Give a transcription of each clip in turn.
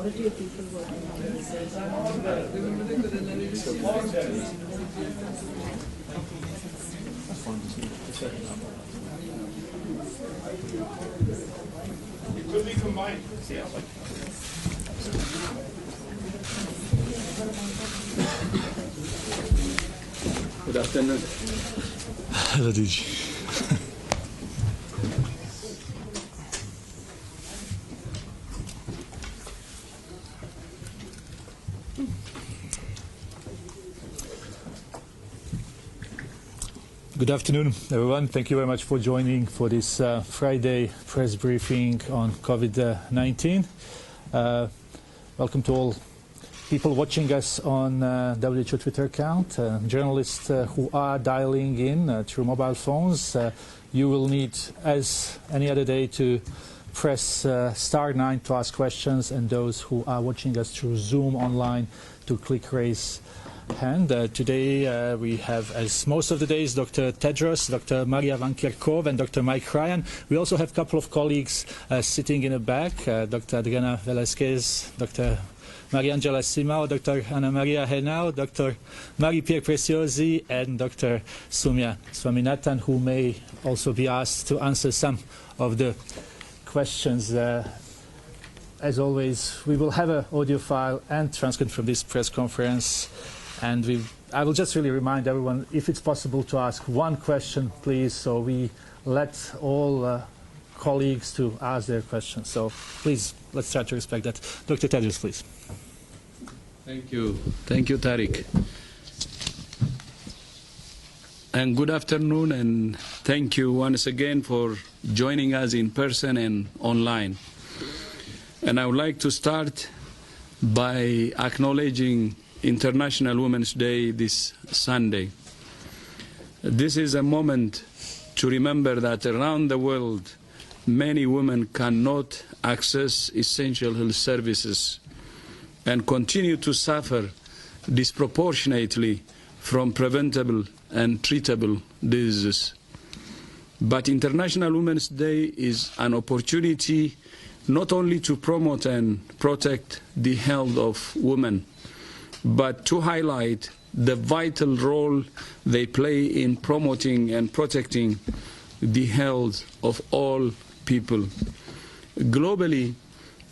majority of people working on this. It could be combined. Good afternoon. Hello, DG. Good afternoon, everyone. Thank you very much for joining for this Friday press briefing on COVID-19. Welcome to all people watching us on WHO Twitter account, journalists who are dialing in through mobile phones. You will need, as any other day, to press *9 to ask questions, and those who are watching us through Zoom online to click raise hand. Today we have, as most of the days, Dr. Tedros, Dr. Maria Van Kerkhove and Dr. Mike Ryan. We also have a couple of colleagues sitting in the back, Dr. Adriana Velasquez, Dr. Mariangela Simao, Dr. Anna Maria Henao, Dr. Marie-Pierre Preciosi, and Dr. Soumya Swaminathan, who may also be asked to answer some of the questions. As always, we will have an audio file and transcript from this press conference. And I will just really remind everyone, if it's possible, to ask one question, please, so we let all colleagues to ask their questions. So please, let's try to respect that. Dr. Tedros, please. Thank you. Thank you, Tariq. And good afternoon, and thank you once again for joining us in person and online. And I would like to start by acknowledging International Women's Day this Sunday. This is a moment to remember that around the world, many women cannot access essential health services and continue to suffer disproportionately from preventable and treatable diseases. But International Women's Day is an opportunity not only to promote and protect the health of women, but to highlight the vital role they play in promoting and protecting the health of all people. Globally,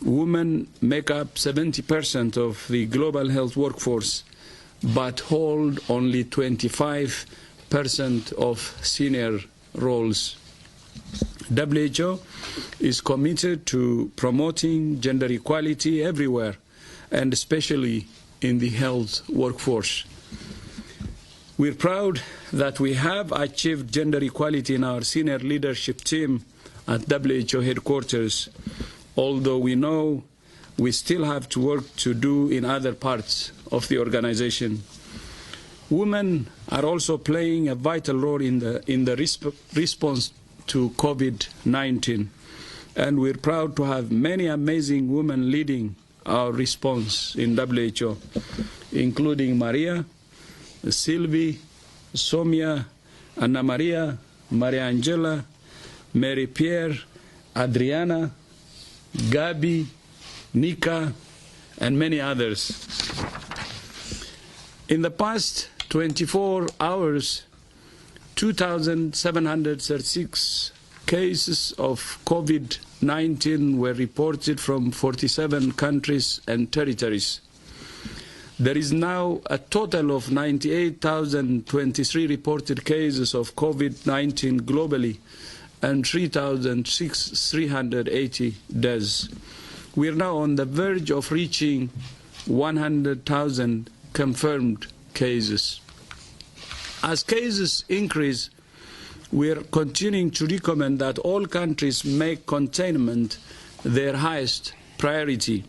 women make up 70% of the global health workforce, but hold only 25% of senior roles. WHO is committed to promoting gender equality everywhere, and especially in the health workforce. We're proud that we have achieved gender equality in our senior leadership team at WHO headquarters, although we know we still have to work to do in other parts of the organization. Women are also playing a vital role in the response to COVID-19, and we're proud to have many amazing women leading our response in WHO, including Maria, Sylvie, Soumya, Anna Maria, Maria Angela, Mary Pierre, Adriana, Gabi, Nika, and many others. In the past 24 hours, 2,736 cases of COVID-19 were reported from 47 countries and territories. There is now a total of 98,023 reported cases of COVID-19 globally and 3,380 deaths. We are now on the verge of reaching 100,000 confirmed cases. As cases increase, we are continuing to recommend that all countries make containment their highest priority.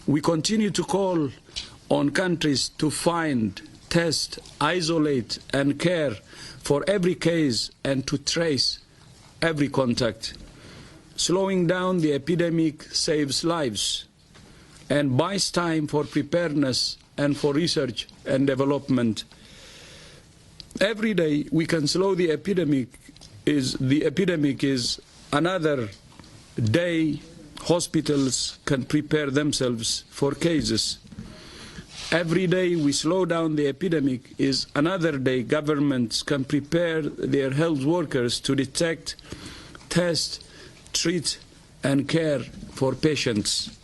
We continue to call on countries to find, test, isolate, and care for every case and to trace every contact. Slowing down the epidemic saves lives and buys time for preparedness and for research and development. Every day we can slow the epidemic is another day hospitals can prepare themselves for cases. Every day we slow down the epidemic is another day governments can prepare their health workers to detect, test, treat, and care for patients.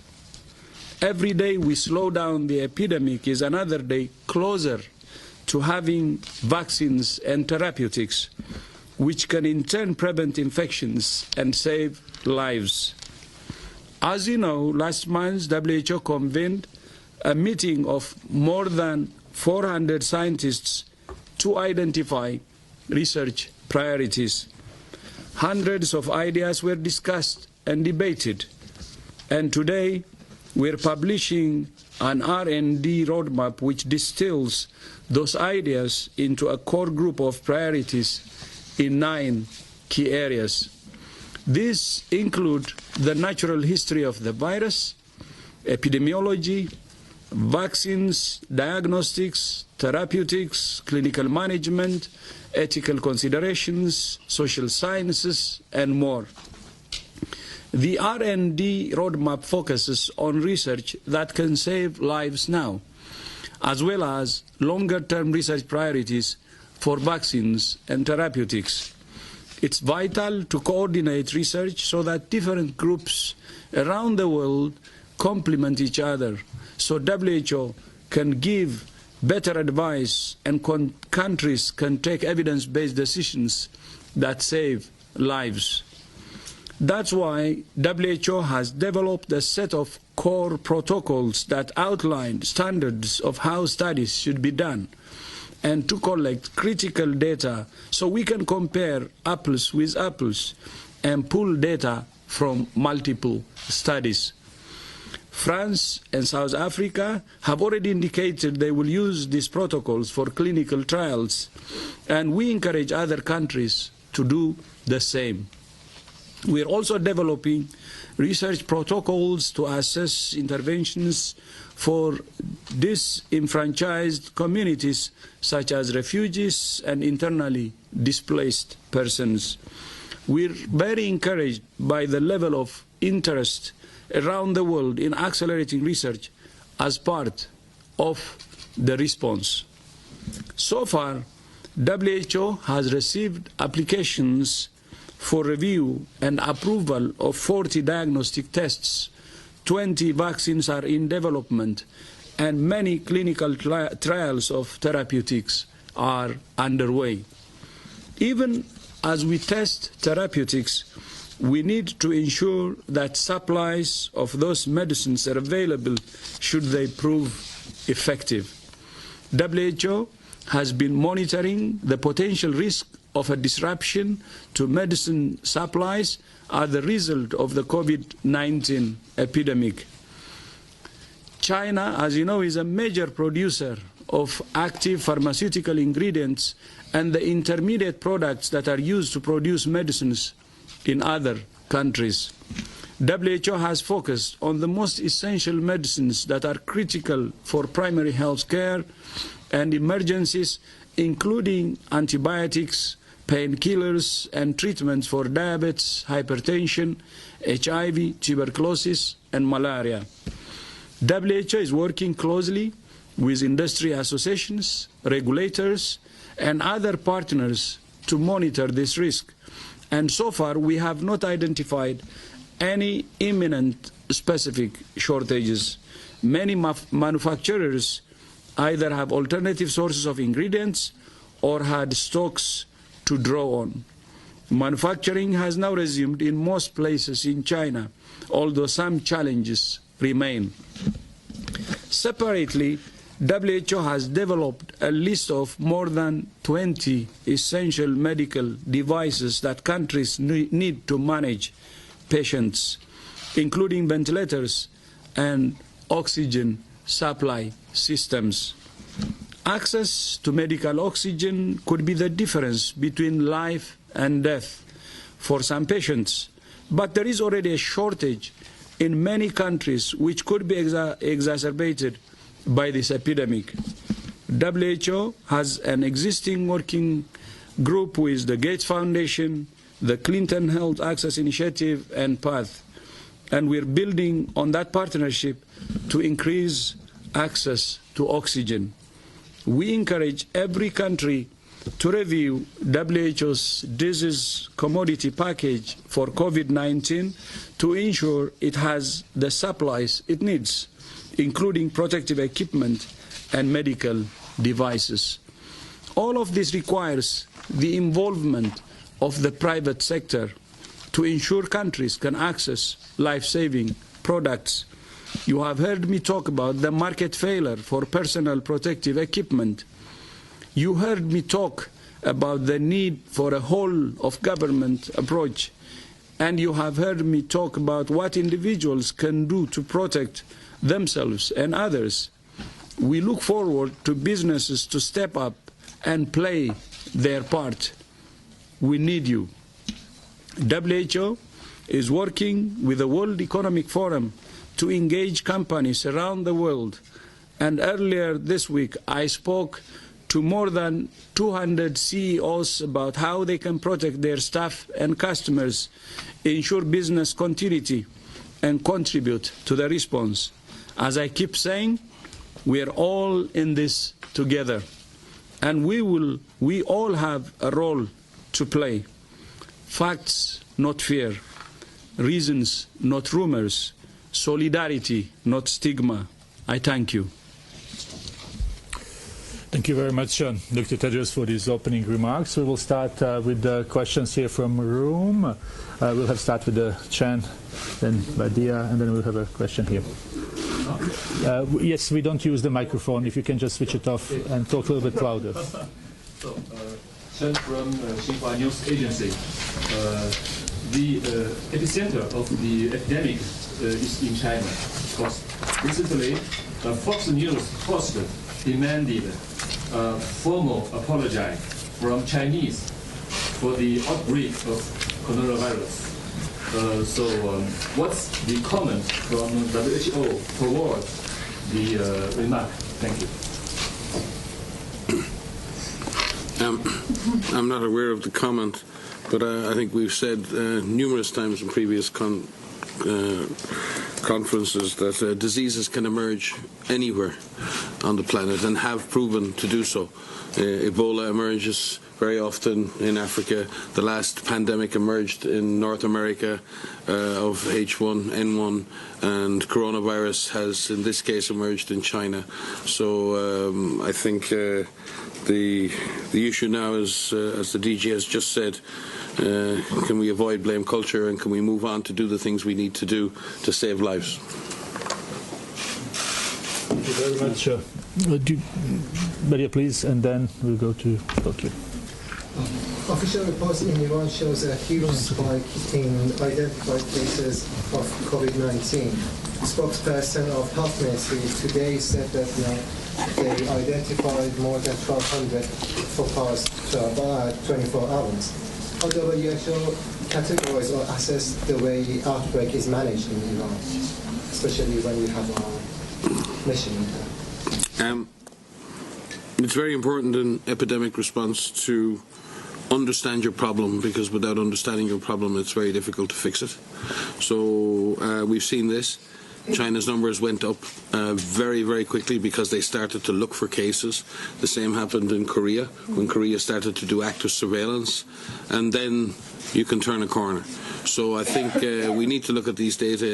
Every day we slow down the epidemic is another day closer to having vaccines and therapeutics, which can in turn prevent infections and save lives. As you know, last month WHO convened a meeting of more than 400 scientists to identify research priorities. Hundreds of ideas were discussed and debated, and today we're publishing an R&D roadmap which distills those ideas into a core group of priorities in 9 key areas. These include the natural history of the virus, epidemiology, vaccines, diagnostics, therapeutics, clinical management, ethical considerations, social sciences, and more. The R&D roadmap focuses on research that can save lives now, as well as longer-term research priorities for vaccines and therapeutics. It's vital to coordinate research so that different groups around the world complement each other, so WHO can give better advice and countries can take evidence-based decisions that save lives. That's why WHO has developed a set of core protocols that outline standards of how studies should be done and to collect critical data so we can compare apples with apples and pull data from multiple studies. France and South Africa have already indicated they will use these protocols for clinical trials, and we encourage other countries to do the same. We are also developing research protocols to assess interventions for disenfranchised communities such as refugees and internally displaced persons. We're very encouraged by the level of interest around the world in accelerating research as part of the response. So far, WHO has received applications for review and approval of 40 diagnostic tests, 20 vaccines are in development, and many clinical trials of therapeutics are underway. Even as we test therapeutics, we need to ensure that supplies of those medicines are available should they prove effective. WHO has been monitoring the potential risk of a disruption to medicine supplies as a result of the COVID-19 epidemic. China, as you know, is a major producer of active pharmaceutical ingredients and the intermediate products that are used to produce medicines in other countries. WHO has focused on the most essential medicines that are critical for primary health care and emergencies, including antibiotics, painkillers, and treatments for diabetes, hypertension, HIV, tuberculosis, and malaria. WHO is working closely with industry associations, regulators, and other partners to monitor this risk. And so far, we have not identified any imminent specific shortages. Many manufacturers either have alternative sources of ingredients or had stocks to draw on. Manufacturing has now resumed in most places in China, although some challenges remain. Separately, WHO has developed a list of more than 20 essential medical devices that countries need to manage patients, including ventilators and oxygen supply systems. Access to medical oxygen could be the difference between life and death for some patients, but there is already a shortage in many countries which could be exacerbated by this epidemic. WHO has an existing working group with the Gates Foundation, the Clinton Health Access Initiative, and PATH. and we're building on that partnership to increase access to oxygen. We encourage every country to review WHO's disease commodity package for COVID-19 to ensure it has the supplies it needs, including protective equipment and medical devices. All of this requires the involvement of the private sector to ensure countries can access life-saving products. You have heard me talk about the market failure for personal protective equipment. You heard me talk about the need for a whole-of-government approach, and you have heard me talk about what individuals can do to protect themselves and others. We look forward to businesses to step up and play their part. We need you. WHO is working with the World Economic Forum to engage companies around the world, and earlier this week I spoke to more than 200 CEOs about how they can protect their staff and customers, ensure business continuity, and contribute to the response. As I keep saying, we are all in this together, and we all have a role to play. Facts, not fear. Reasons, not rumors. Solidarity, not stigma. I thank you. Thank you very much, Dr. Tedros, for these opening remarks. We will start with the questions here from the room. We'll start with Chan, then Badia, and then we'll have a question here. Yes, we don't use the microphone. If you can just switch it off and talk a little bit louder. So, Chen from Xinhua News Agency. The epicenter of the epidemic is in China. Of course, recently, Fox News post demanded a formal apology from Chinese for the outbreak of coronavirus. What's the comment from WHO toward the remark? Thank you. I'm not aware of the comment, but I think we've said numerous times in previous conferences that diseases can emerge anywhere on the planet and have proven to do so. Ebola emerges very often in Africa. The last pandemic emerged in North America of H1N1, and coronavirus has in this case emerged in China. So I think the issue now is, as the DG has just said, can we avoid blame culture, and can we move on to do the things we need to do to save lives? Thank you very much. Maria, please, and then we'll go to Dr. Official reports in Iran shows a huge spike in identified cases of COVID-19. Spokesperson of Health Ministry today said that they identified more than 1,200 for past 24 hours. How do WHO categorize or assess the way the outbreak is managed in Iran, especially when we have a mission there? It's very important in epidemic response to understand your problem, because without understanding your problem it's very difficult to fix it. So we've seen this. China's numbers went up very, very quickly because they started to look for cases. The same happened in Korea, when Korea started to do active surveillance, and then you can turn a corner. So I think we need to look at these data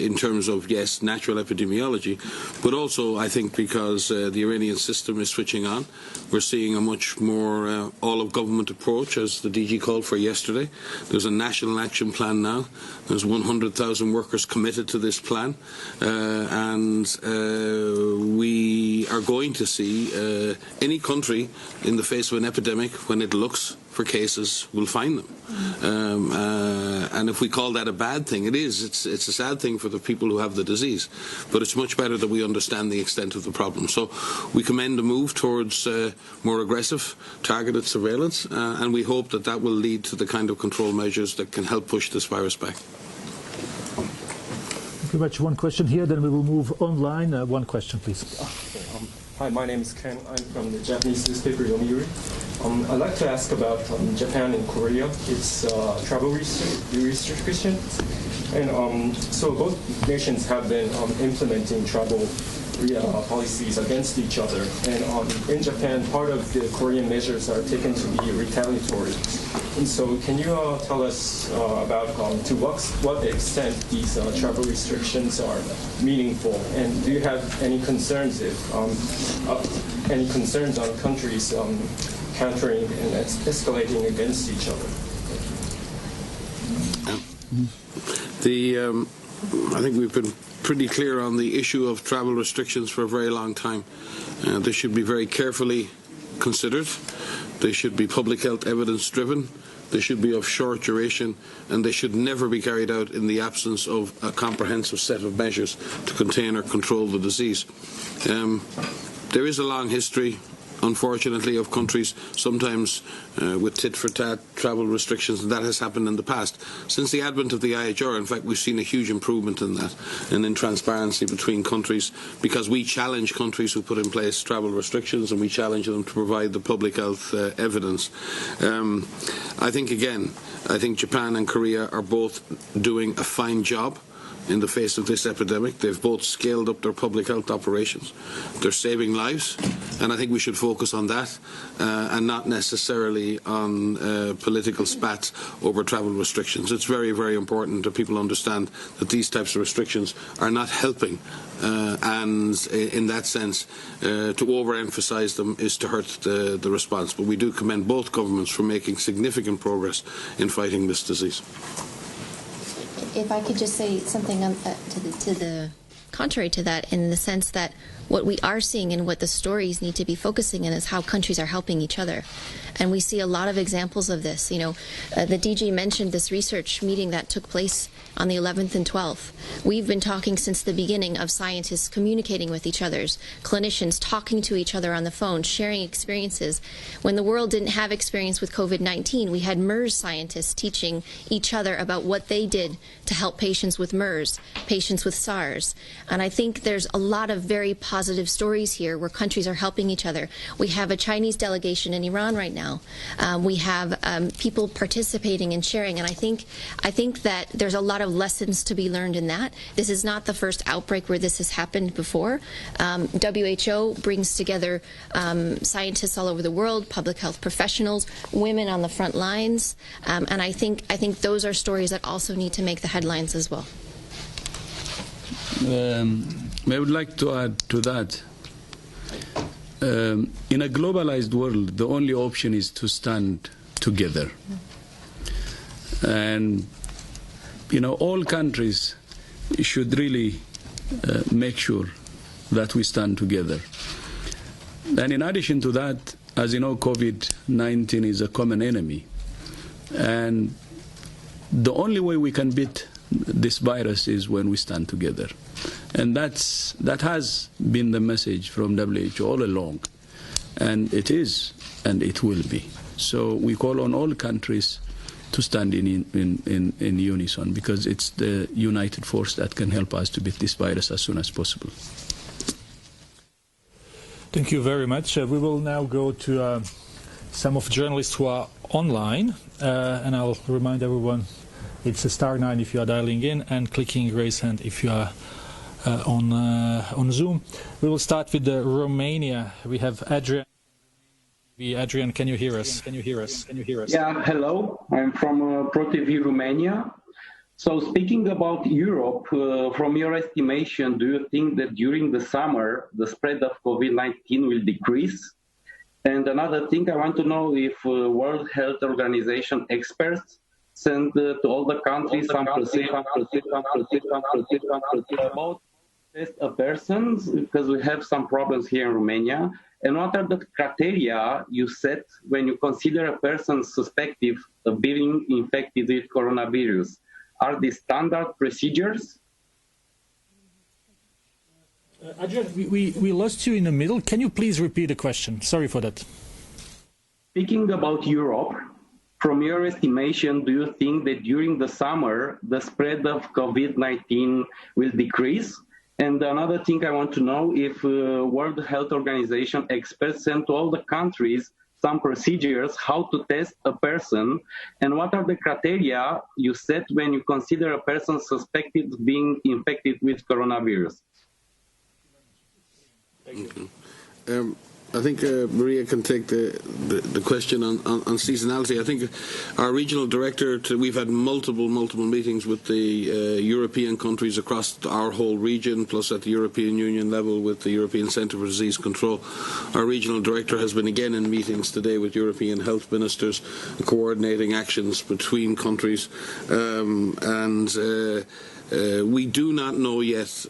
in terms of, yes, natural epidemiology, but also I think because the Iranian system is switching on, we're seeing a much more all-of-government approach, as the DG called for yesterday. There's a national action plan now. There's 100,000 workers committed to this plan, and we are going to see any country in the face of an epidemic, when it looks for cases, will find them. And if we call that a bad thing, it is. It's a sad thing for the people who have the disease. But it's much better that we understand the extent of the problem. So we commend the move towards more aggressive, targeted surveillance, and we hope that that will lead to the kind of control measures that can help push this virus back. Thank you very much. One question here, then we will move online. One question, please. Hi, my name is Ken. I'm from the Japanese newspaper Yomiuri. I'd like to ask about Japan and Korea. It's travel restrictions. And so both nations have been implementing travel policies against each other. And in Japan, part of the Korean measures are taken to be retaliatory. And so can you tell us about to what extent these travel restrictions are meaningful? And do you have any concerns on countries countering and escalating against each other? I think we've been pretty clear on the issue of travel restrictions for a very long time. They should be very carefully considered. They should be public health evidence driven. They should be of short duration, and they should never be carried out in the absence of a comprehensive set of measures to contain or control the disease. There is a long history, unfortunately, of countries sometimes with tit-for-tat travel restrictions, and that has happened in the past. Since the advent of the IHR, in fact, we've seen a huge improvement in that and in transparency between countries, because we challenge countries who put in place travel restrictions and we challenge them to provide the public health evidence. I think Japan and Korea are both doing a fine job in the face of this epidemic. They've both scaled up their public health operations. They're saving lives, and I think we should focus on that and not necessarily on political spats over travel restrictions. It's very, very important that people understand that these types of restrictions are not helping, and in that sense, to overemphasize them is to hurt the response. But we do commend both governments for making significant progress in fighting this disease. If I could just say something to the contrary to that, in the sense that what we are seeing and what the stories need to be focusing in is how countries are helping each other. And we see a lot of examples of this. You know, the DG mentioned this research meeting that took place on the 11th and 12th. We've been talking since the beginning of scientists communicating with each other, clinicians talking to each other on the phone, sharing experiences. When the world didn't have experience with COVID-19, we had MERS scientists teaching each other about what they did to help patients with MERS, patients with SARS. And I think there's a lot of very positive stories here where countries are helping each other. We have a Chinese delegation in Iran right now. We have people participating and sharing, and I think that there's a lot of lessons to be learned in that. This is not the first outbreak where this has happened before. WHO brings together scientists all over the world, public health professionals, women on the front lines, and I think those are stories that also need to make the headlines as well. I would like to add to that. In a globalized world, the only option is to stand together. And, you know, all countries should really make sure that we stand together. And in addition to that, as you know, COVID-19 is a common enemy. And the only way we can beat this virus is when we stand together. And that has been the message from WHO all along. And it is, and it will be. So we call on all countries to stand in unison, because it's the united force that can help us to beat this virus as soon as possible. Thank you very much. We will now go to some of the journalists who are online, and I'll remind everyone it's *9 if you are dialing in, and clicking raise hand if you are on Zoom. We will start with Romania. We have Adrian. Adrian, can you hear us? Can you hear us? Can you hear us? Yeah, hello. I'm from ProTV Romania. So speaking about Europe, from your estimation, do you think that during the summer the spread of COVID-19 will decrease? And another thing, I want to know if World Health Organization experts send to all the countries some about test a person, because we have some problems here in Romania. And what are the criteria you set when you consider a person suspected of being infected with coronavirus? Are these standard procedures? Adrian, we lost you in the middle. Can you please repeat the question? Sorry for that. Speaking about Europe, from your estimation, do you think that during the summer the spread of COVID-19 will decrease? And another thing I want to know, if World Health Organization experts sent to all the countries some procedures how to test a person, and what are the criteria you set when you consider a person suspected of being infected with coronavirus? Thank you. I think Maria can take the question on seasonality. I think our regional director, we've had multiple meetings with the European countries across our whole region, plus at the European Union level with the European Centre for Disease Control. Our regional director has been again in meetings today with European health ministers, coordinating actions between countries, we do not know yet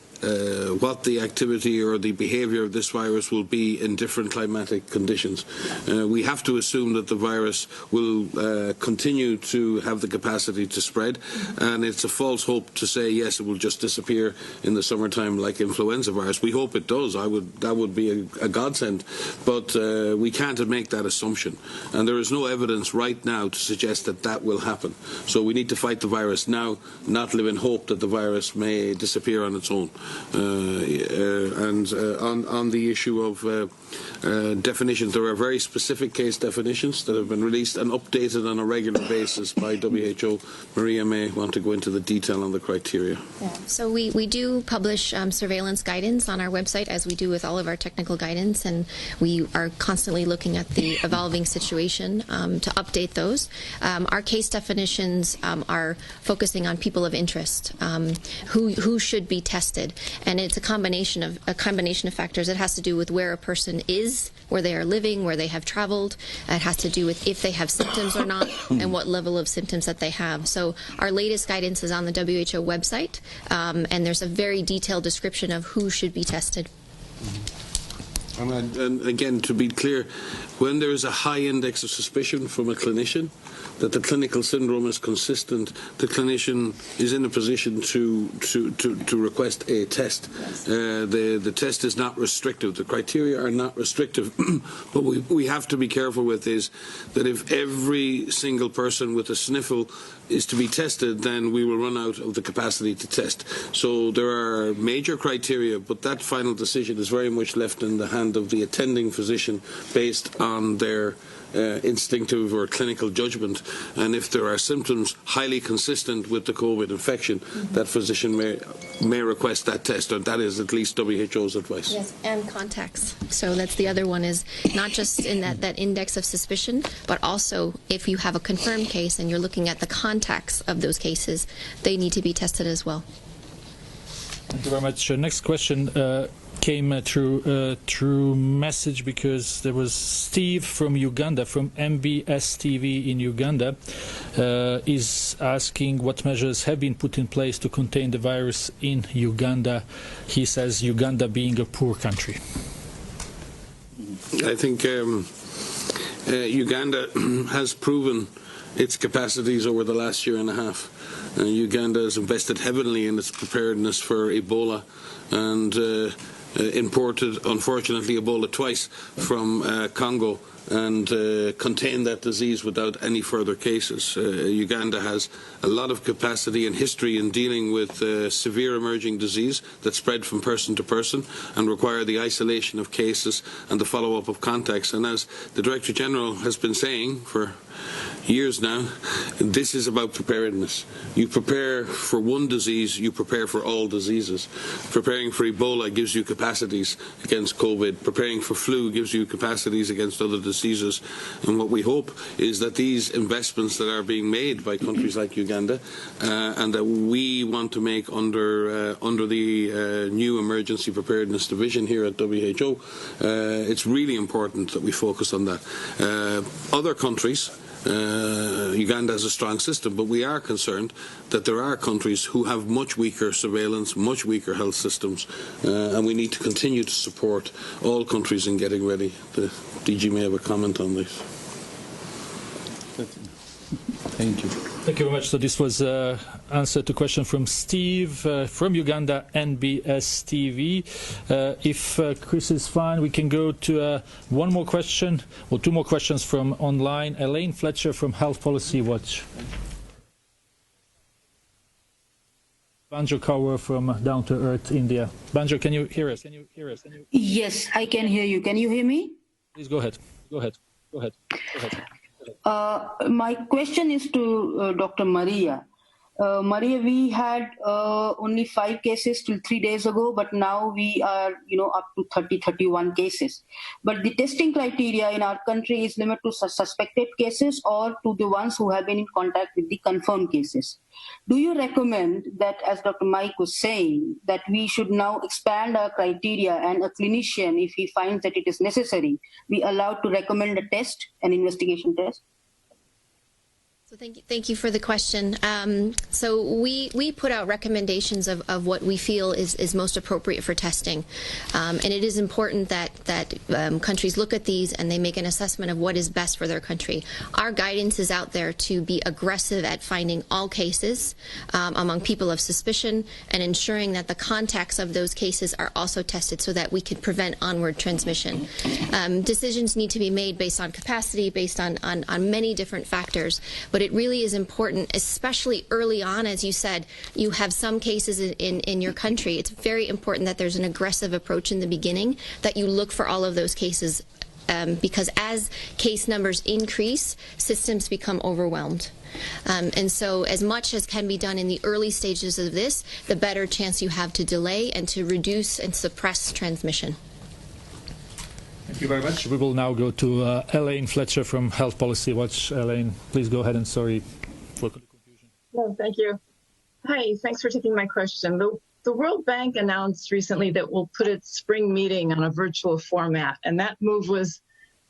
what the activity or the behavior of this virus will be in different climatic conditions. We have to assume that the virus will continue to have the capacity to spread, and it's a false hope to say, yes, it will just disappear in the summertime like influenza virus. We hope it does. That would be a godsend, but we can't make that assumption. And there is no evidence right now to suggest that that will happen. So we need to fight the virus now, not live in hope that the virus may disappear on its own. On the issue of definitions, there are very specific case definitions that have been released and updated on a regular basis by WHO. Maria may want to go into the detail on the criteria. Yeah. So we do publish surveillance guidance on our website, as we do with all of our technical guidance, and we are constantly looking at the evolving situation to update those. Our case definitions are focusing on people of interest, who should be tested, and it's a combination of factors. It has to do with where a person is, where they are living, where they have traveled. It has to do with if they have symptoms or not, and what level of symptoms that they have. So our latest guidance is on the WHO website, and there's a very detailed description of who should be tested. And again, to be clear, when there is a high index of suspicion from a clinician that the clinical syndrome is consistent, the clinician is in a position to request a test. The test is not restrictive. The criteria are not restrictive. What we have to be careful with is that if every single person with a sniffle is to be tested, then we will run out of the capacity to test. So there are major criteria, but that final decision is very much left in the hand of the attending physician based on their instinctive or clinical judgment, and if there are symptoms highly consistent with the COVID infection, that physician may request that test, or that is at least WHO's advice. Yes, and contacts. So that's the other one, is not just in that index of suspicion, but also if you have a confirmed case and you're looking at the contacts of those cases, they need to be tested as well. Thank you very much. Next question came through message, because there was Steve from Uganda, from MBS TV in Uganda, is asking what measures have been put in place to contain the virus in Uganda. He says Uganda being a poor country. I think Uganda has proven its capacities over the last year and a half. Uganda has invested heavily in its preparedness for Ebola, and imported, unfortunately, Ebola twice from Congo, and contain that disease without any further cases. Uganda has a lot of capacity and history in dealing with severe emerging disease that spread from person to person and require the isolation of cases and the follow-up of contacts. And as the Director General has been saying for years now, this is about preparedness. You prepare for one disease, you prepare for all diseases. Preparing for Ebola gives you capacities against COVID. Preparing for flu gives you capacities against other diseases. And what we hope is that these investments that are being made by countries like Uganda, and that we want to make under the new Emergency Preparedness Division here at WHO, it's really important that we focus on that. Other countries, Uganda has a strong system, but we are concerned that there are countries who have much weaker surveillance, much weaker health systems, and we need to continue to support all countries in getting ready. The DG may have a comment on this. Thank you. Thank you very much. So this was answer to question from Steve from Uganda, NBS TV. If Chris is fine, we can go to one more question, or two more questions from online. Elaine Fletcher from Health Policy Watch. Banjo Kaur from Down to Earth, India. Banjo, can you hear us? Yes, I can hear you. Can you hear me? Please go ahead. Go ahead. Go ahead. My question is to Dr. Maria. Maria, we had only 5 cases till 3 days ago, but now we are, up to 31 cases. But the testing criteria in our country is limited to suspected cases or to the ones who have been in contact with the confirmed cases. Do you recommend that, as Dr. Mike was saying, that we should now expand our criteria and a clinician, if he finds that it is necessary, be allowed to recommend a test, an investigation test? So thank you for the question. So we put out recommendations of what we feel is most appropriate for testing, and it is important that countries look at these and they make an assessment of what is best for their country. Our guidance is out there to be aggressive at finding all cases among people of suspicion and ensuring that the contacts of those cases are also tested so that we can prevent onward transmission. Decisions need to be made based on capacity, based on many different factors, but it really is important, especially early on, as you said, you have some cases in your country. It's very important that there's an aggressive approach in the beginning, that you look for all of those cases, because as case numbers increase, systems become overwhelmed. And so as much as can be done in the early stages of this, the better chance you have to delay and to reduce and suppress transmission. Thank you very much. We will now go to Elaine Fletcher from Health Policy Watch. Elaine, please go ahead, and sorry for the confusion. No, thank you. Hi, thanks for taking my question. The World Bank announced recently that we'll put its spring meeting on a virtual format, and that move was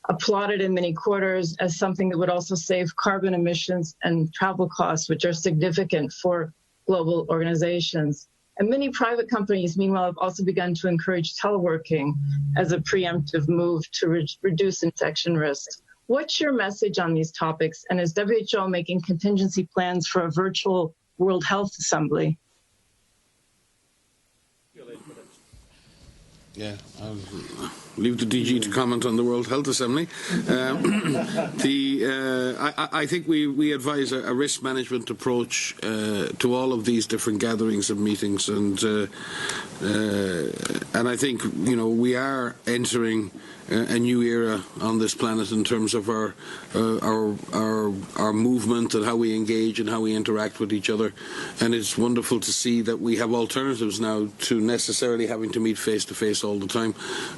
applauded in many quarters as something that would also save carbon emissions and travel costs, which are significant for global organizations. And many private companies, meanwhile, have also begun to encourage teleworking as a preemptive move to reduce infection risks. What's your message on these topics? And is WHO making contingency plans for a virtual World Health Assembly? Yeah, I'll leave the DG to comment on the World Health Assembly. I think we advise a risk management approach to all of these different gatherings and meetings, and I think we are entering a new era on this planet in terms of our movement and how we engage and how we interact with each other. And it's wonderful to see that we have alternatives now to necessarily having to meet face to face all the time.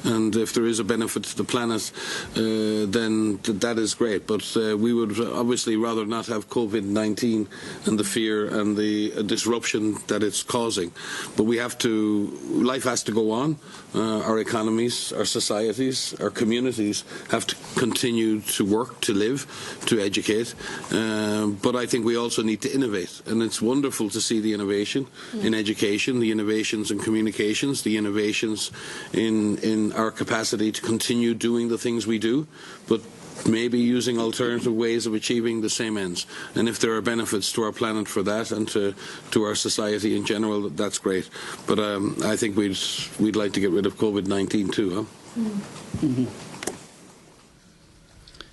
And if there is a benefit to the planet, then that is great. But we would obviously rather not have COVID-19 and the fear and the disruption that it's causing. But we have to, life has to go on. Our economies, our societies, our communities have to continue to work, to live, to educate. But I think we also need to innovate. And it's wonderful to see the innovation in education, the innovations in communications, the innovations in our capacity to continue doing the things we do, but maybe using alternative ways of achieving the same ends. And if there are benefits to our planet for that and to our society in general, that's great. But I think we'd like to get rid of COVID-19 too, huh? Mm-hmm.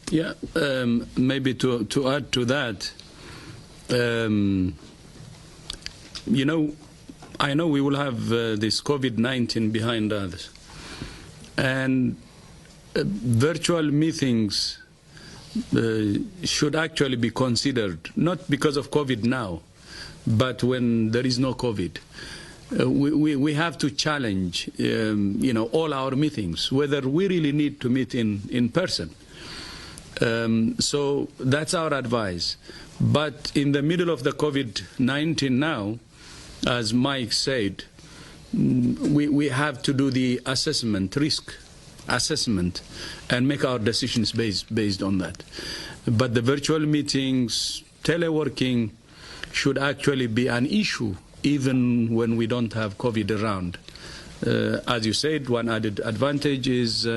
Yeah, maybe to add to that, I know we will have this COVID-19 behind us, and virtual meetings should actually be considered, not because of COVID now, but when there is no COVID. We have to challenge, all our meetings, whether we really need to meet in person. So that's our advice. But in the middle of the COVID-19 now, as Mike said, we have to do the assessment, risk assessment, and make our decisions based on that. But the virtual meetings, teleworking, should actually be an issue even when we don't have COVID around. As you said, one added advantage is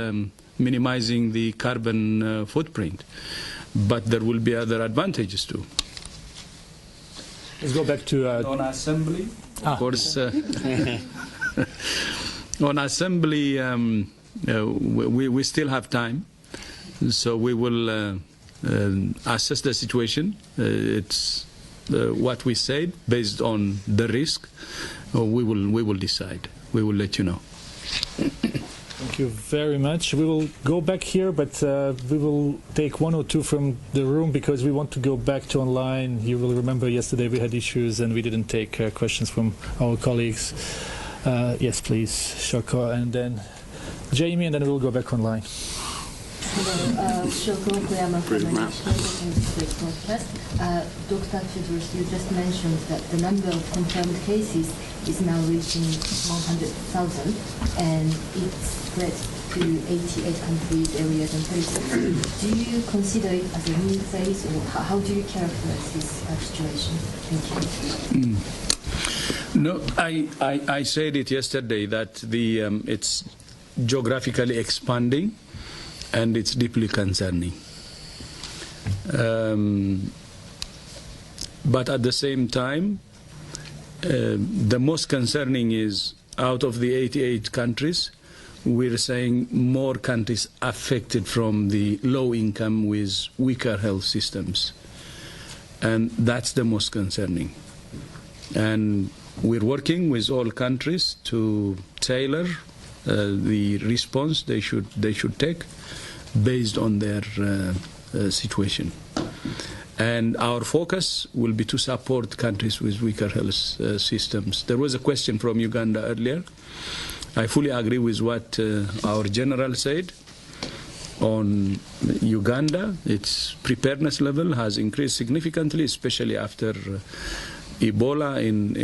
minimizing the carbon footprint, but there will be other advantages too. Let's go back to on assembly. Of course, on assembly, we still have time, so we will assess the situation. It's what we said based on the risk. We will decide. We will let you know. Thank Thank you very much. We will go back here, but we will take one or two from the room because we want to go back to online. You will remember yesterday we had issues and we didn't take questions from our colleagues. Yes, please, Shoko, and then Jamie, and then we'll go back online. Hello, Shoko Koyama from the National Public Broadcast. Dr. Tedros, you just mentioned that the number of confirmed cases is now reaching 100,000 and it's spread to 88 countries, areas and territories. Do you consider it as a new phase, or how do you characterize this situation? Thank you. No, I said it yesterday that it's geographically expanding and it's deeply concerning. But at the same time, the most concerning is out of the 88 countries, we're saying more countries affected from the low income with weaker health systems. And that's the most concerning. And we're working with all countries to tailor the response they should take based on their situation. And our focus will be to support countries with weaker health systems. There was a question from Uganda earlier. I fully agree with what our general said. On Uganda, its preparedness level has increased significantly, especially after Ebola in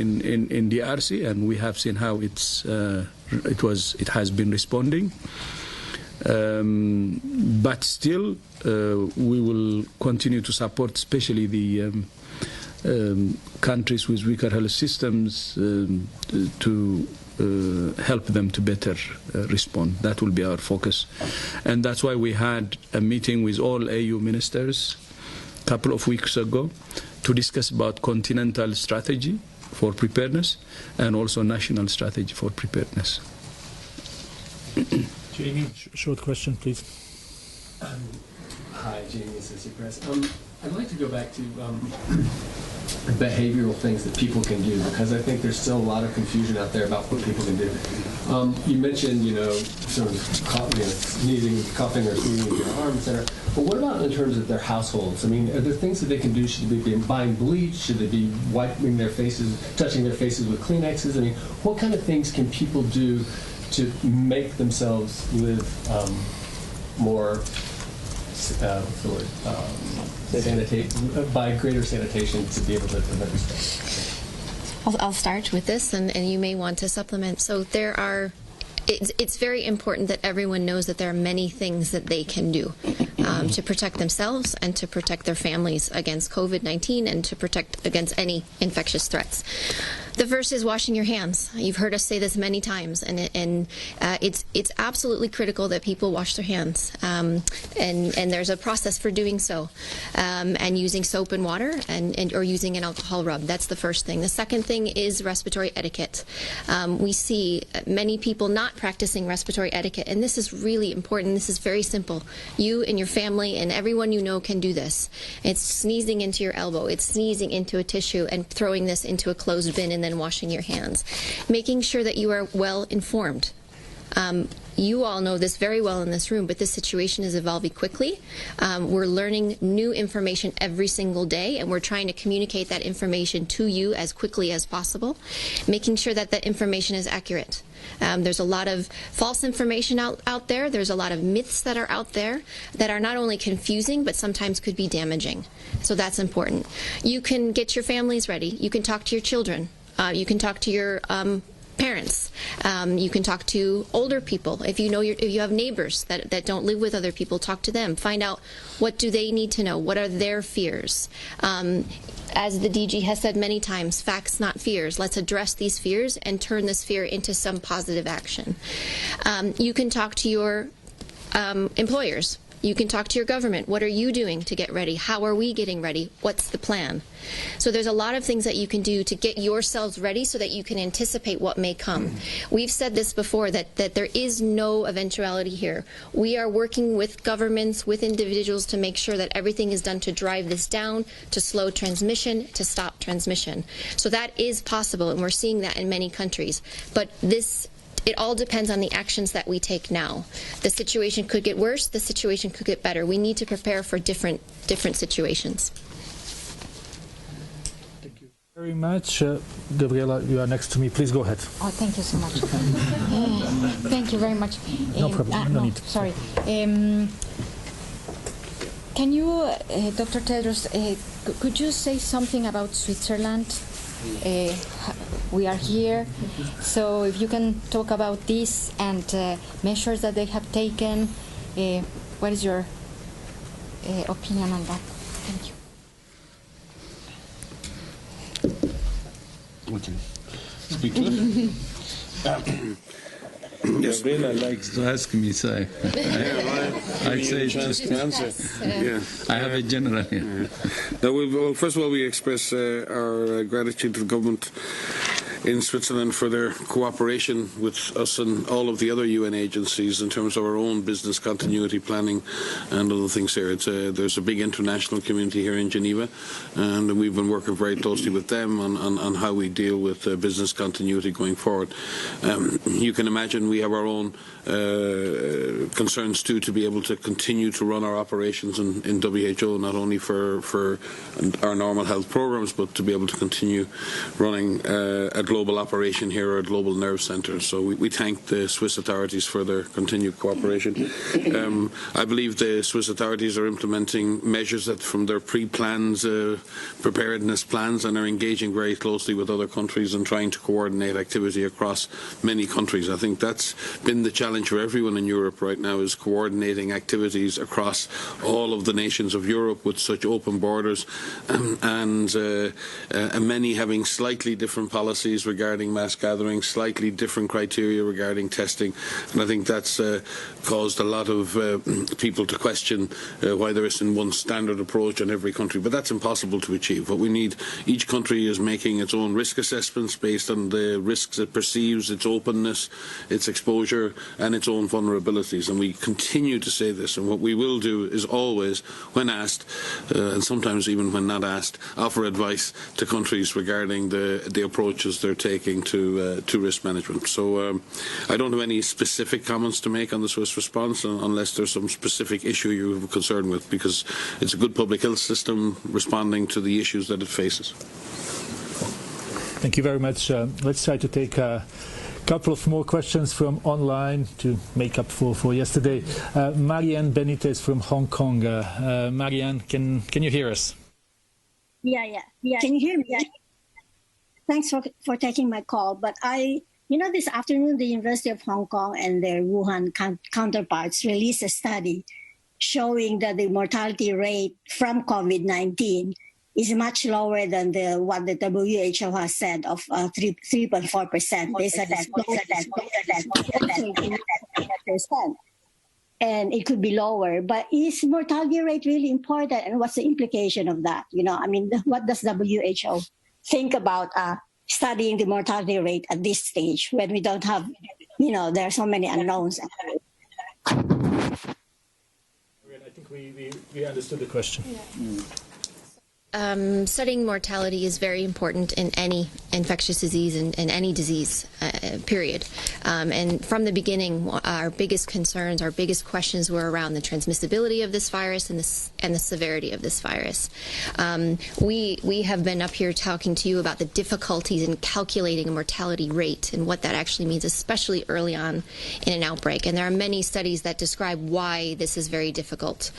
DRC, and we have seen how it has been responding. But still, we will continue to support, especially the countries with weaker health systems, to help them to better respond. That will be our focus. And that's why we had a meeting with all AU ministers a couple of weeks ago to discuss about continental strategy for preparedness and also national strategy for preparedness. Jamie, short question, please. Hi, Jamie, Associate Press. I'd like to go back to behavioral things that people can do, because I think there's still a lot of confusion out there about what people can do. You mentioned, sort of sneezing, coughing, or sneezing with your arm, etc. But what about in terms of their households? I mean, are there things that they can do? Should they be buying bleach? Should they be wiping their faces, touching their faces with Kleenexes? I mean, what kind of things can people do to make themselves live more by greater sanitation to be able to prevent this? I'll start with this, and you may want to supplement. So it's very important that everyone knows that there are many things that they can do to protect themselves and to protect their families against COVID-19 and to protect against any infectious threats. The first is washing your hands. You've heard us say this many times, and it's absolutely critical that people wash their hands. And there's a process for doing so, and using soap and water, or using an alcohol rub. That's the first thing. The second thing is respiratory etiquette. We see many people not practicing respiratory etiquette, and this is really important. This is very simple. You and your family and everyone you know can do this. It's sneezing into your elbow. It's sneezing into a tissue and throwing this into a closed bin and then washing your hands. Making sure that you are well informed. You all know this very well in this room, but this situation is evolving quickly. We're learning new information every single day, and we're trying to communicate that information to you as quickly as possible, making sure that that information is accurate. There's a lot of false information out there. There's a lot of myths that are out there that are not only confusing, but sometimes could be damaging. So that's important. You can get your families ready. You can talk to your children. You can talk to your parents. You can talk to older people. If you have neighbors that don't live with other people, talk to them. Find out what do they need to know. What are their fears? As the DG has said many times, facts, not fears. Let's address these fears and turn this fear into some positive action. You can talk to your employers. You can talk to your government. What are you doing to get ready? How are we getting ready? What's the plan? So there's a lot of things that you can do to get yourselves ready so that you can anticipate what may come. We've said this before, that there is no eventuality here. We are working with governments, with individuals to make sure that everything is done to drive this down, to slow transmission, to stop transmission. So that is possible, and we're seeing that in many countries. But this it all depends on the actions that we take now. The situation could get worse, the situation could get better. We need to prepare for different situations. Thank you very much. Gabriela, you are next to me. Please go ahead. Oh, thank you so much. Thank you very much. No problem. No need. Sorry. Can you, Dr. Tedros, could you say something about Switzerland? We are here, so if you can talk about this and measures that they have taken, what is your opinion on that? Thank you. Okay. Speak to it. Gabriela likes to ask me, so I say just to answer. Yeah. I have a general here. Yeah. Now, well, first of all, we express our gratitude to the government in Switzerland for their cooperation with us and all of the other UN agencies in terms of our own business continuity planning and other things here. There's a big international community here in Geneva, and we've been working very closely with them on how we deal with business continuity going forward. You can imagine we have our own concerns too, to be able to continue to run our operations in WHO, not only for our normal health programs, but to be able to continue running a global operation here, or a global nerve center. So we thank the Swiss authorities for their continued cooperation. I believe the Swiss authorities are implementing measures that from their pre-plans, preparedness plans, and are engaging very closely with other countries and trying to coordinate activity across many countries. I think that's been the challenge for everyone in Europe right now, is coordinating activities across all of the nations of Europe with such open borders, and many having slightly different policies regarding mass gatherings, slightly different criteria regarding testing, and I think that's caused a lot of people to question why there isn't one standard approach in every country, but that's impossible to achieve. What we need, each country is making its own risk assessments based on the risks it perceives, its openness, its exposure, and its own vulnerabilities, and we continue to say this, and what we will do is always, when asked, and sometimes even when not asked, offer advice to countries regarding the approaches they're taking to risk management. So I don't have any specific comments to make on the Swiss response, unless there's some specific issue you have a concern with, because it's a good public health system responding to the issues that it faces. Thank you very much. Let's try to take a couple of more questions from online to make up for yesterday. Marianne Benitez from Hong Kong. Marianne, can you hear us? Yeah. Can you hear me? Yeah. Thanks for taking my call. But this afternoon, the University of Hong Kong and their Wuhan counterparts released a study showing that the mortality rate from COVID-19 is much lower than what the WHO has said of 3.4%. They said that and it could be lower. But is mortality rate really important, and what's the implication of that? What does WHO think about studying the mortality rate at this stage when we don't have, there are so many unknowns? I think we understood the question. Yeah. Studying mortality is very important in any infectious disease and any disease, period. And from the beginning, our biggest concerns, our biggest questions were around the transmissibility of this virus and the severity of this virus. We have been up here talking to you about the difficulties in calculating a mortality rate and what that actually means, especially early on in an outbreak. And there are many studies that describe why this is very difficult.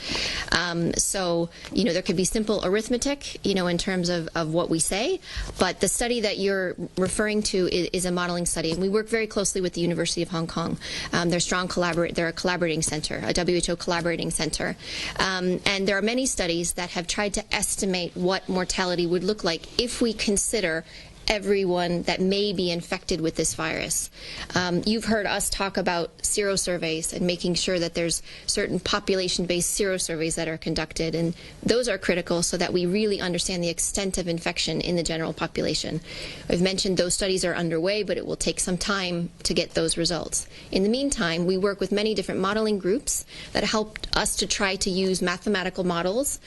So, there could be simple arithmetic, in terms of what we say, but the study that you're referring to is a modeling study, and we work very closely with the University of Hong Kong. They're a collaborating center, a WHO collaborating center, and there are many studies that have tried to estimate what mortality would look like if we consider everyone that may be infected with this virus. You've heard us talk about serosurveys and making sure that there's certain population-based serosurveys that are conducted, and those are critical so that we really understand the extent of infection in the general population. I've mentioned those studies are underway, but it will take some time to get those results. In the meantime, we work with many different modeling groups that helped us to try to use mathematical models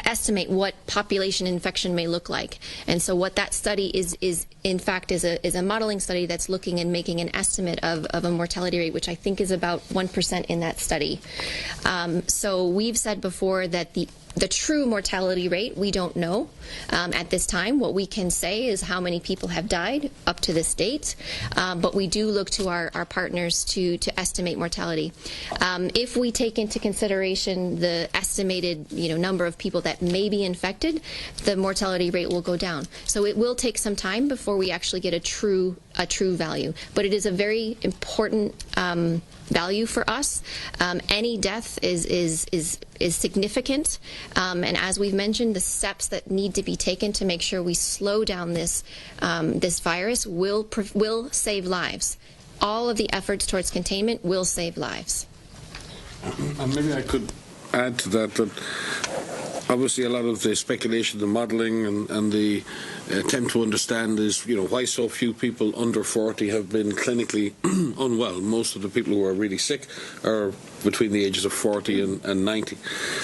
estimate what population infection may look like. And so what that study is in fact is a modeling study that's looking and making an estimate of a mortality rate, which I think is about 1% in that study. So we've said before that the true mortality rate, we don't know at this time. What we can say is how many people have died up to this date, but we do look to our partners to estimate mortality. If we take into consideration the estimated number of people that may be infected, the mortality rate will go down. So it will take some time before we actually get a true value, but it is a very important value for us. Any death is significant, and as we've mentioned, the steps that need to be taken to make sure we slow down this virus will save lives. All of the efforts towards containment will save lives. And maybe I could add to that obviously a lot of the speculation, the modelling, and the attempt to understand is, why so few people under 40 have been clinically unwell. Most of the people who are really sick are between the ages of 40 and 90.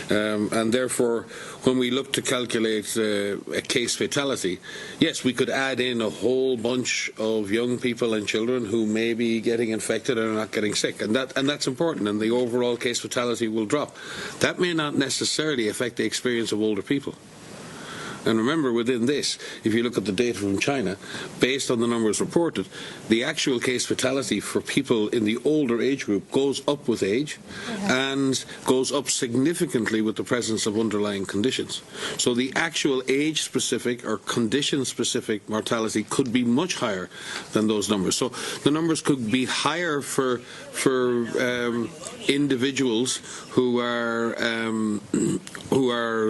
And therefore, when we look to calculate a case fatality, yes, we could add in a whole bunch of young people and children who may be getting infected and are not getting sick. And that's important, and the overall case fatality will drop. That may not necessarily affect the experience of older people. And remember, within this, if you look at the data from China, based on the numbers reported, the actual case fatality for people in the older age group goes up with age and goes up significantly with the presence of underlying conditions. So the actual age-specific or condition-specific mortality could be much higher than those numbers. So the numbers could be higher for individuals who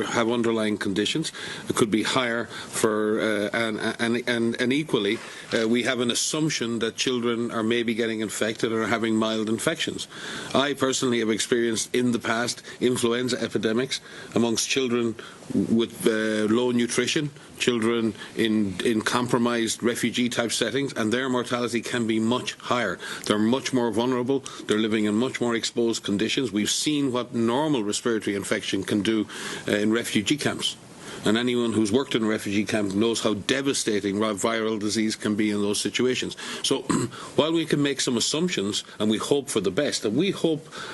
have underlying conditions. It could be higher for and equally we have an assumption that children are maybe getting infected or having mild infections. I personally have experienced in the past influenza epidemics amongst children with low nutrition, children in compromised refugee type settings, and their mortality can be much higher. They're much more vulnerable, they're living in much more exposed conditions. We've seen what normal respiratory infection can do in refugee camps. And anyone who's worked in a refugee camp knows how devastating viral disease can be in those situations. So while we can make some assumptions and we hope for the best, and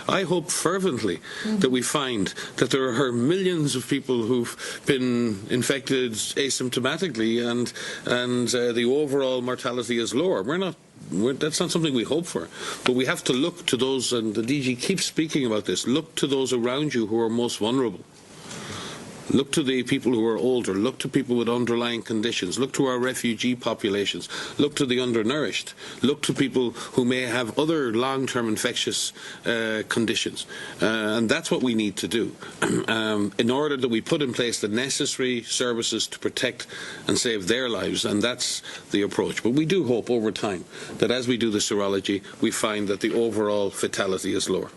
I hope fervently that we find that there are millions of people who've been infected asymptomatically and the overall mortality is lower. That's not something we hope for, but we have to look to those, and the DG keeps speaking about this, look to those around you who are most vulnerable. Look to the people who are older, look to people with underlying conditions, look to our refugee populations, look to the undernourished, look to people who may have other long-term infectious conditions. And that's what we need to do in order that we put in place the necessary services to protect and save their lives, and that's the approach. But we do hope over time that as we do the serology, we find that the overall fatality is lower.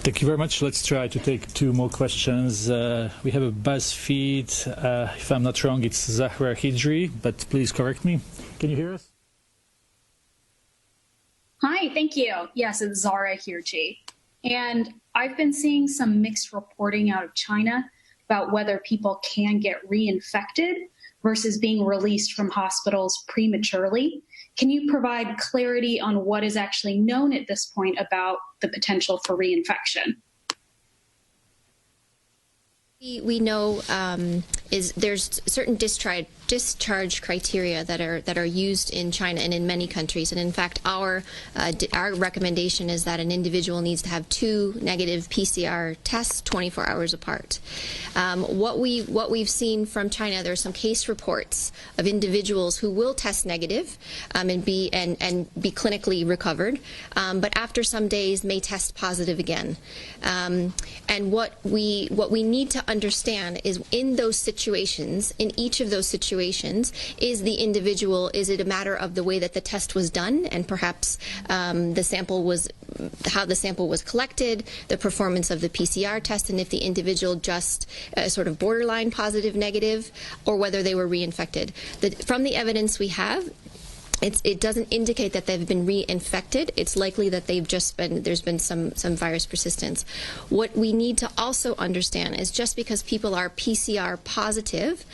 Thank you very much. Let's try to take two more questions. We have a BuzzFeed. If I'm not wrong, it's Zahra Hijri, but please correct me. Can you hear us? Hi, thank you. Yes, it's Zahra Hijri. And I've been seeing some mixed reporting out of China about whether people can get reinfected versus being released from hospitals prematurely. Can you provide clarity on what is actually known at this point about the potential for reinfection? We know there's certain discharge criteria that are used in China and in many countries, and in fact our recommendation is that an individual needs to have 2 negative PCR tests 24 hours apart. What we've seen from China, there are some case reports of individuals who will test negative and be clinically recovered, but after some days may test positive again. And what we need to understand is in those situations, in each of those situations, is it a matter of the way that the test was done and perhaps how the sample was collected, the performance of the PCR test, and if the individual just sort of borderline positive negative, or whether they were reinfected. From the evidence we have, it doesn't indicate that they've been reinfected. It's likely that there's been some virus persistence. What we need to also understand is just because people are PCR positive,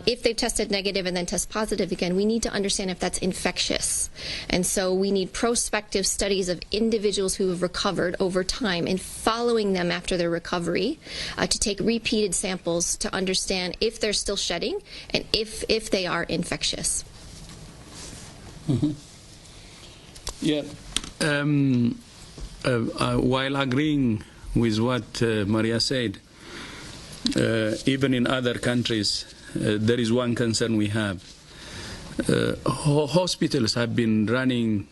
if they've tested negative and then test positive again, we need to understand if that's infectious. And so we need prospective studies of individuals who have recovered over time and following them after their recovery to take repeated samples to understand if they're still shedding and if they are infectious. Mm-hmm. Yeah. While agreeing with what Maria said, even in other countries, there is one concern we have. Hospitals have been running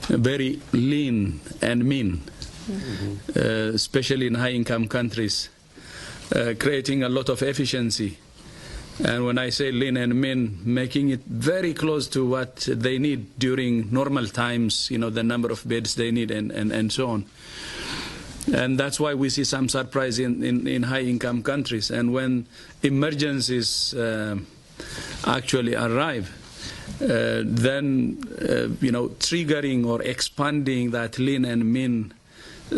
very lean and mean, especially in high-income countries, creating a lot of efficiency. And when I say lean and mean, making it very close to what they need during normal times, you know, the number of beds they need and so on. And that's why we see some surprise in high-income countries. And when emergencies actually arrive, then, you know, triggering or expanding that lean and mean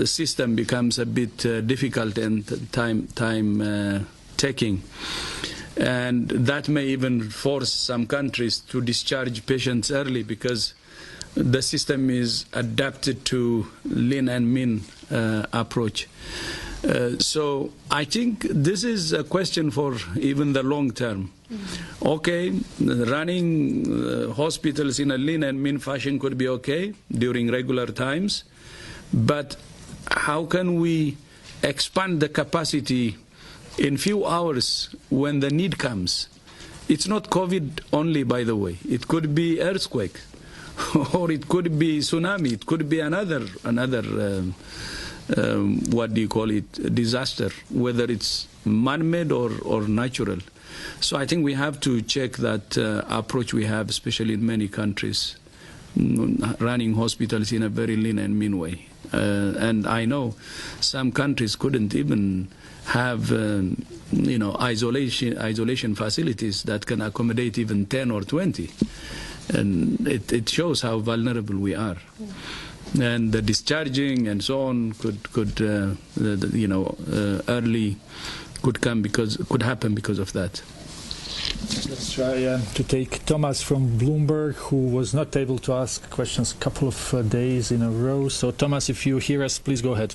system becomes a bit difficult and time-taking. And that may even force some countries to discharge patients early because the system is adapted to lean and mean approach. So I think this is a question for even the long term. Okay, running hospitals in a lean and mean fashion could be okay during regular times, but how can we expand the capacity in few hours when the need comes? It's not COVID only, by the way. It could be earthquake, or it could be tsunami. It could be another what do you call it, disaster, whether it's man-made or natural. So I think we have to check that approach we have, especially in many countries, running hospitals in a very lean and mean way. And I know some countries couldn't even have you know, isolation facilities that can accommodate even 10 or 20, and it shows how vulnerable we are. And the discharging and so on could you know, early could happen because of that. Let's try to take Thomas from Bloomberg, who was not able to ask questions a couple of days in a row. So Thomas, if you hear us, please go ahead.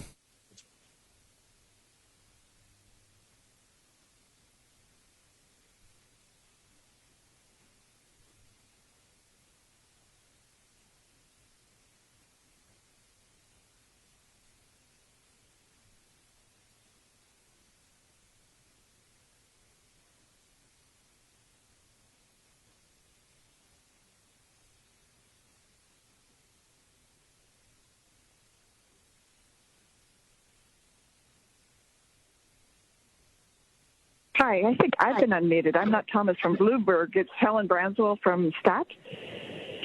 Hi, I think I've been unmuted. I'm not Thomas from Bloomberg. It's Helen Branswell from Stat.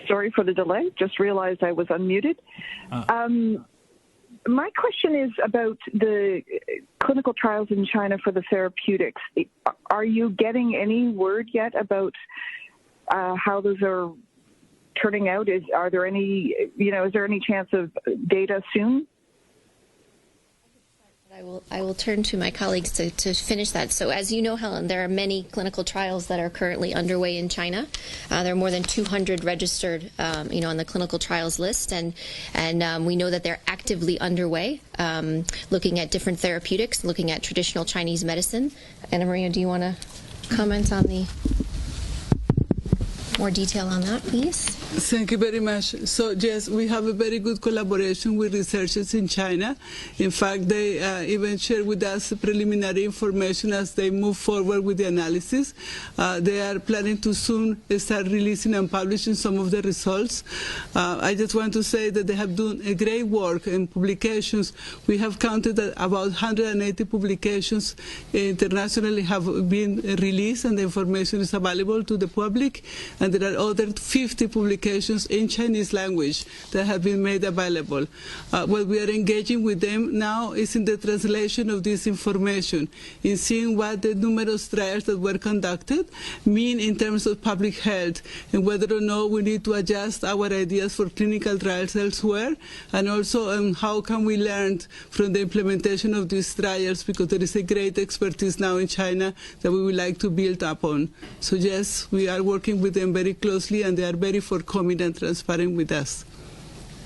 Sorry for the delay. Just realized I was unmuted. My question is about the clinical trials in China for the therapeutics. Are you getting any word yet about how those are turning out? Are there any, you know, is there any chance of data soon? I will turn to my colleagues to finish that. So as you know, Helen, there are many clinical trials that are currently underway in China. There are more than 200 registered, you know, on the clinical trials list, and we know that they're actively underway, looking at different therapeutics, looking at traditional Chinese medicine. Anna Maria, do you want to comment on the more detail on that, please? Thank you very much. So yes, we have a very good collaboration with researchers in China. In fact, they even share with us preliminary information as they move forward with the analysis. They are planning to soon start releasing and publishing some of the results. I just want to say that they have done a great work in publications. We have counted that about 180 publications internationally have been released, and the information is available to the public. And and there are other 50 publications in Chinese language that have been made available. What we are engaging with them now is in the translation of this information, in seeing what the numerous trials that were conducted mean in terms of public health, and whether or not we need to adjust our ideas for clinical trials elsewhere, and also how can we learn from the implementation of these trials, because there is a great expertise now in China that we would like to build upon. So yes, we are working with them very closely, and they are very forthcoming and transparent with us.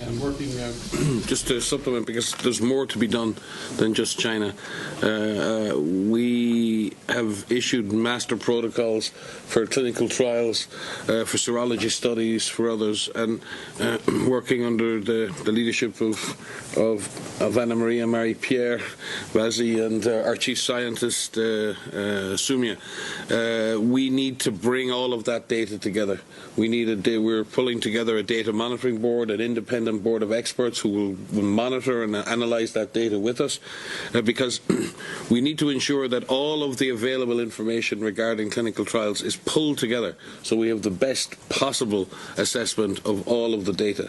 And working, just to supplement, because there's more to be done than just China. We have issued master protocols for clinical trials, for serology studies, for others, and working under the leadership of Anna Maria Marie-Pierre Vazi and our chief scientist, Sumya. We need to bring all of that data together. We're pulling together a data monitoring board, an independent board of experts who will monitor and analyze that data with us, because we need to ensure that all of the available information regarding clinical trials is pulled together so we have the best possible assessment of all of the data.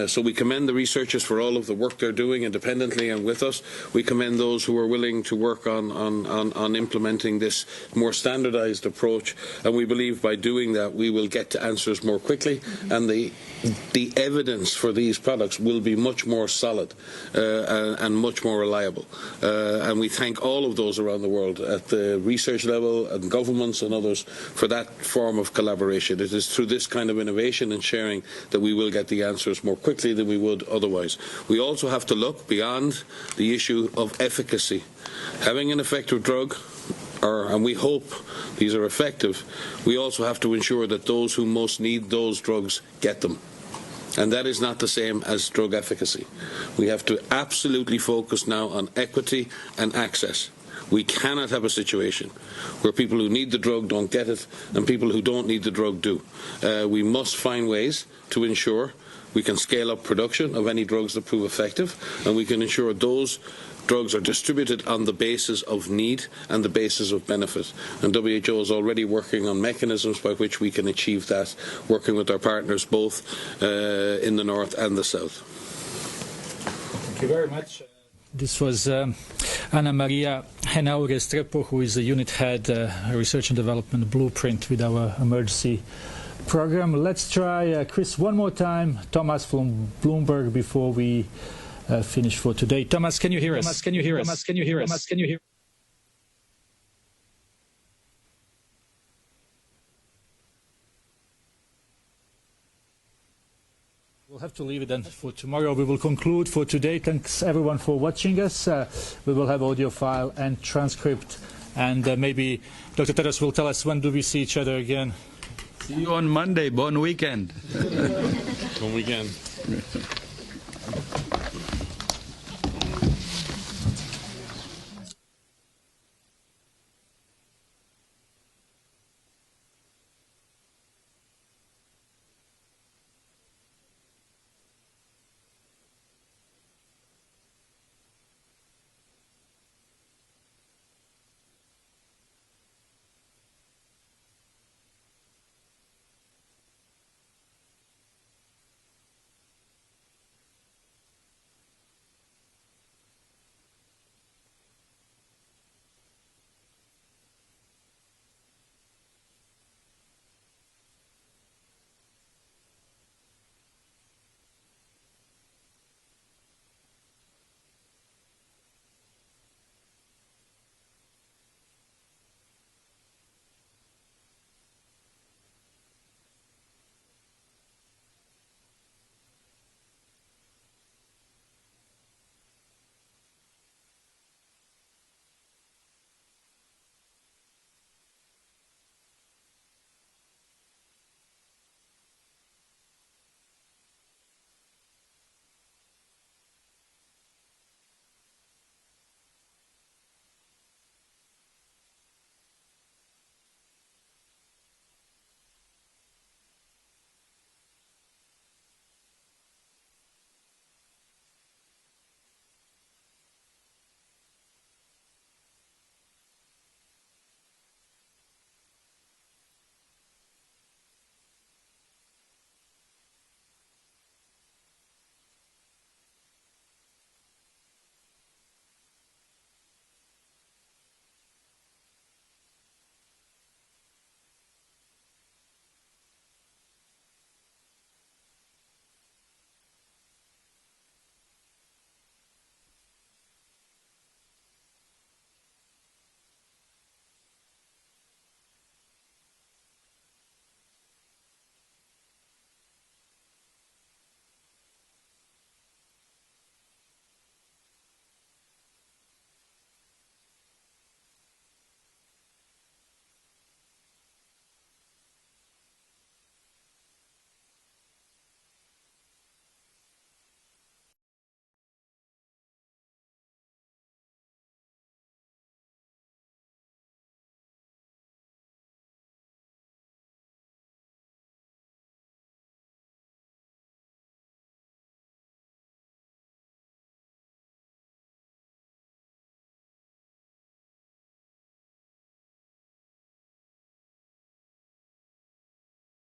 So we commend the researchers for all of the work they're doing independently and with us. We commend those who are willing to work on implementing this more standardized approach, and we believe by doing that we will get to answers more quickly, and the evidence for these products will be much more solid and much more reliable. And we thank all of those around the world at the research level and governments and others for that form of collaboration. It is through this kind of innovation and sharing that we will get the answers more quickly than we would otherwise. We also have to look beyond the issue of efficacy. Having an effective drug, and we hope these are effective, we also have to ensure that those who most need those drugs get them. And that is not the same as drug efficacy. We have to absolutely focus now on equity and access. We cannot have a situation where people who need the drug don't get it and people who don't need the drug do. We must find ways to ensure we can scale up production of any drugs that prove effective, and we can ensure those drugs are distributed on the basis of need and the basis of benefit. And WHO is already working on mechanisms by which we can achieve that, working with our partners both in the north and the south. Thank you very much. This was Anna Maria Henao Restrepo, who is the unit head, research and development blueprint with our emergency program. Let's try Chris one more time. Thomas from Bloomberg before we finish for today. Thomas, can you hear us? Thomas, can you hear us? Thomas, can you hear us? Thomas, can you hear? We'll have to leave it then for tomorrow. We will conclude for today. Thanks everyone for watching us. We will have audio file and transcript, and maybe Dr. Tedros will tell us when do we see each other again. See you on Monday. Bon weekend. Bon weekend.